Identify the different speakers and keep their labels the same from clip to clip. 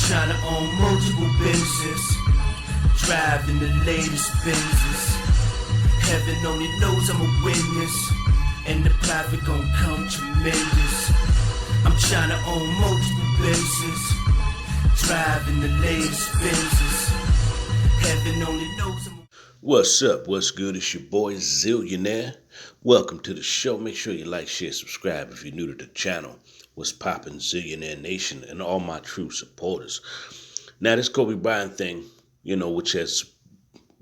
Speaker 1: Trying to own multiple businesses, driving the latest Benzes. Heaven only knows I'm a witness, and the profit gon' come tremendous. I'm trying to own multiple businesses, driving the latest Benzes. Heaven only knows I'm a...
Speaker 2: What's up? What's good? It's your boy Zillionaire. Welcome to the show. Make sure you like, share, subscribe if you're new to the channel. What's poppin', Zillionaire Nation, and all my true supporters. Now, this Kobe Bryant thing, which has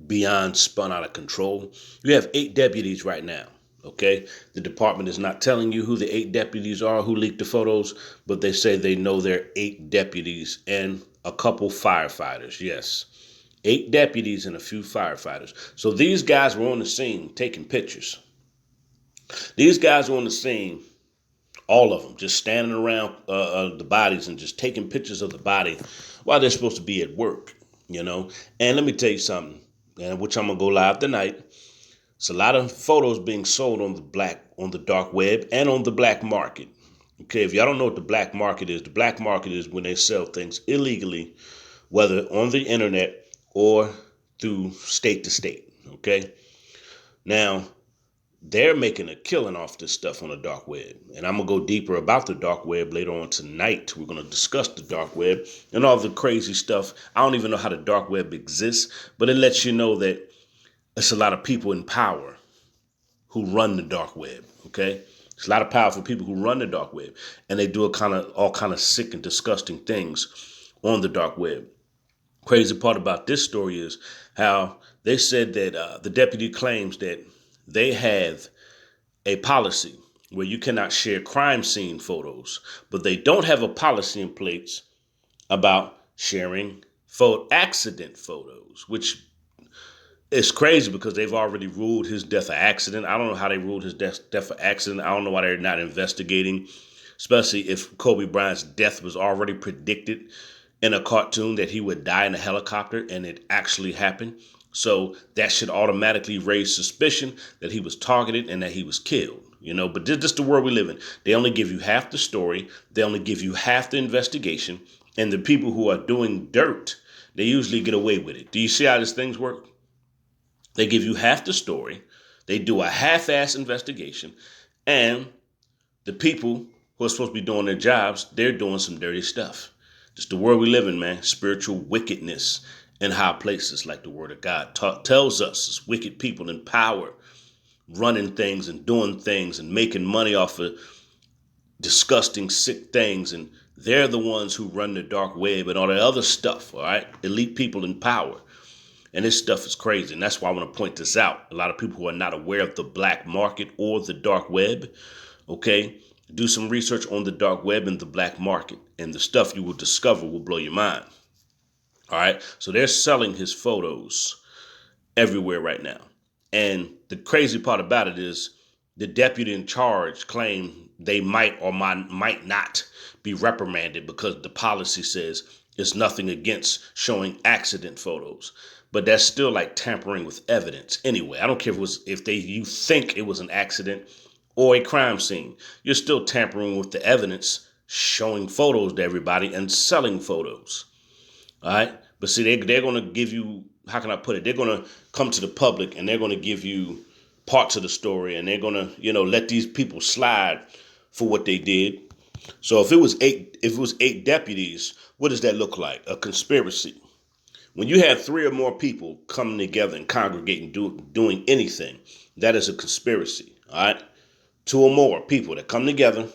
Speaker 2: beyond spun out of control. You have 8 deputies right now, okay? The department is not telling you who the 8 deputies are, who leaked the photos, but they say they know there are 8 deputies and a couple firefighters, yes. 8 deputies and a few firefighters. So these guys were on the scene taking pictures. These guys were on the scene, all of them, just standing around the bodies and just taking pictures of the body while they're supposed to be at work, And let me tell you something, which I'm going to go live tonight. It's a lot of photos being sold on the dark web and on the black market. Okay, if y'all don't know what the black market is when they sell things illegally, whether on the internet or through state to state. Okay, now they're making a killing off this stuff on the dark web. And I'm going to go deeper about the dark web later on tonight. We're going to discuss the dark web and all the crazy stuff. I don't even know how the dark web exists, but it lets you know that it's a lot of people in power who run the dark web, okay? There's a lot of powerful people who run the dark web, and they do all kind of sick and disgusting things on the dark web. Crazy part about this story is how they said that the deputy claims that they have a policy where you cannot share crime scene photos, but they don't have a policy in place about sharing accident photos, which is crazy because they've already ruled his death an accident. I don't know how they ruled his death an accident. I don't know why they're not investigating, especially if Kobe Bryant's death was already predicted in a cartoon that he would die in a helicopter and it actually happened. So that should automatically raise suspicion that he was targeted and that he was killed, But this is the world we live in. They only give you half the story. They only give you half the investigation. And the people who are doing dirt, they usually get away with it. Do you see how these things work? They give you half the story. They do a half-ass investigation. And the people who are supposed to be doing their jobs, they're doing some dirty stuff. Just the world we live in, man. Spiritual wickedness in high places, like the word of God tells us. It's wicked people in power running things and doing things and making money off of disgusting, sick things. And they're the ones who run the dark web and all that other stuff, all right? Elite people in power. And this stuff is crazy. And that's why I want to point this out. A lot of people who are not aware of the black market or the dark web, okay? Do some research on the dark web and the black market. And the stuff you will discover will blow your mind. All right. So they're selling his photos everywhere right now. And the crazy part about it is the deputy in charge claimed they might or might not be reprimanded because the policy says it's nothing against showing accident photos. But that's still like tampering with evidence. Anyway, I don't care if you think it was an accident or a crime scene. You're still tampering with the evidence, showing photos to everybody and selling photos. All right. But see, they're going to give you, how can I put it? They're going to come to the public and they're going to give you parts of the story and they're going to, let these people slide for what they did. So if it was 8 deputies, what does that look like? A conspiracy. When you have 3 or more people coming together and congregating, doing anything, that is a conspiracy. All right. 2 or more people that come together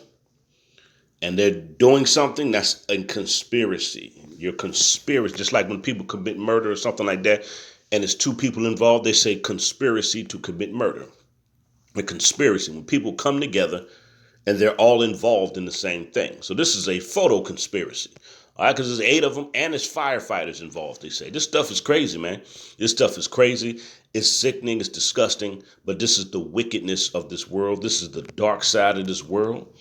Speaker 2: and they're doing something, that's a conspiracy. Your conspiracy, just like when people commit murder or something like that, and it's 2 people involved, they say conspiracy to commit murder. A conspiracy, when people come together and they're all involved in the same thing. So this is a photo conspiracy. All right, because there's 8 of them and there's firefighters involved, they say. This stuff is crazy, man. This stuff is crazy. It's sickening. It's disgusting. But this is the wickedness of this world. This is the dark side of this world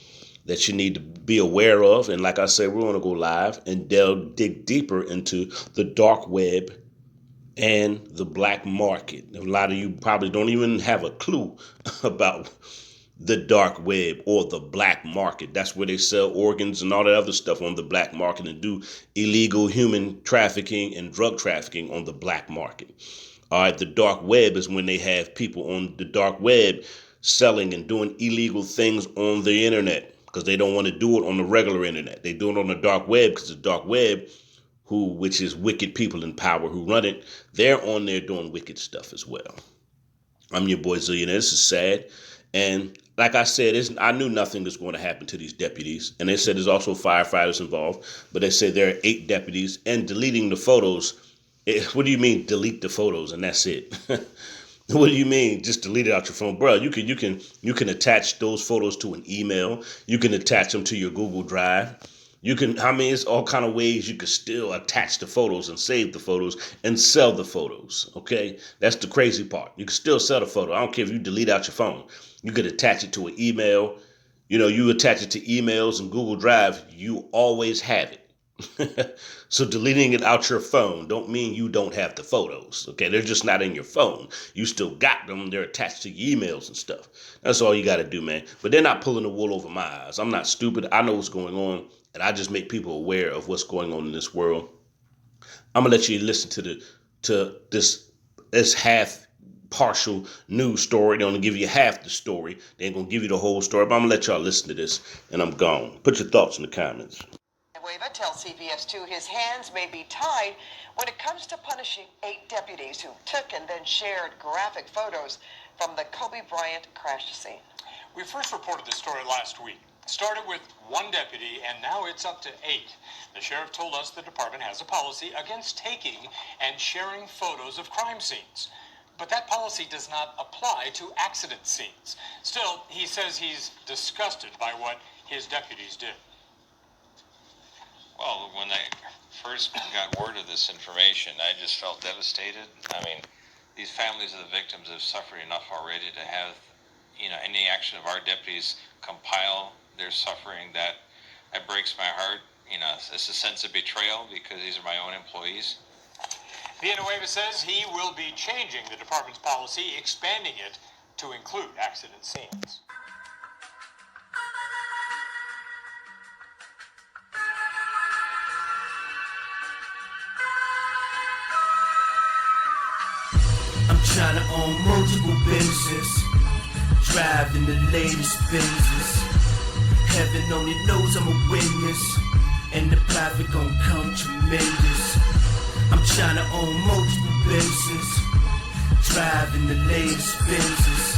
Speaker 2: that you need to be aware of. And like I said, we're going to go live and dig deeper into the dark web and the black market. A lot of you probably don't even have a clue about the dark web or the black market. That's where they sell organs and all that other stuff on the black market and do illegal human trafficking and drug trafficking on the black market. All right, the dark web is when they have people on the dark web selling and doing illegal things on the internet because they don't want to do it on the regular internet. They do it on the dark web because the dark web, which is wicked people in power who run it, they're on there doing wicked stuff as well. I'm your boy Zillionaire. This is sad. And like I said, I knew nothing was going to happen to these deputies. And they said there's also firefighters involved. But they said there are 8 deputies. And deleting the photos. What do you mean delete the photos and that's it? What do you mean just delete it out your phone? Bro, you can attach those photos to an email. You can attach them to your Google Drive. It's all kind of ways you could still attach the photos and save the photos and sell the photos, okay? That's the crazy part. You can still sell the photo. I don't care if you delete out your phone. You could attach it to an email. You attach it to emails and Google Drive, you always have it. So deleting it out your phone don't mean you don't have the photos, okay? They're just not in your phone. You still got them. They're attached to your emails and stuff. That's all you got to do, man. But they're not pulling the wool over my eyes. I'm not stupid. I know what's going on. And I just make people aware of what's going on in this world. I'm gonna let you listen to this half partial news story. They're gonna give you half the story. They ain't gonna give you the whole story. But I'm gonna let y'all listen to this, and I'm gone. Put your thoughts in the comments.
Speaker 3: Villanueva tells CBS 2 his hands may be tied when it comes to punishing 8 deputies who took and then shared graphic photos from the Kobe Bryant crash scene.
Speaker 4: We first reported this story last week. Started with 1 deputy, and now it's up to 8. The sheriff told us the department has a policy against taking and sharing photos of crime scenes. But that policy does not apply to accident scenes. Still, he says he's disgusted by what his deputies did.
Speaker 5: Well, when I first got word of this information, I just felt devastated. I mean, these families of the victims have suffered enough already to have, any action of our deputies compile their suffering. That breaks my heart. It's a sense of betrayal because these are my own employees.
Speaker 4: Villanueva says he will be changing the department's policy, expanding it to include accident scenes.
Speaker 1: I'm trying to own multiple businesses, driving the latest Benzes. Heaven only knows I'm a witness, and the profit gon' come tremendous. I'm trying to own multiple businesses, driving the latest Benzes.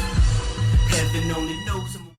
Speaker 1: Heaven only knows I'm a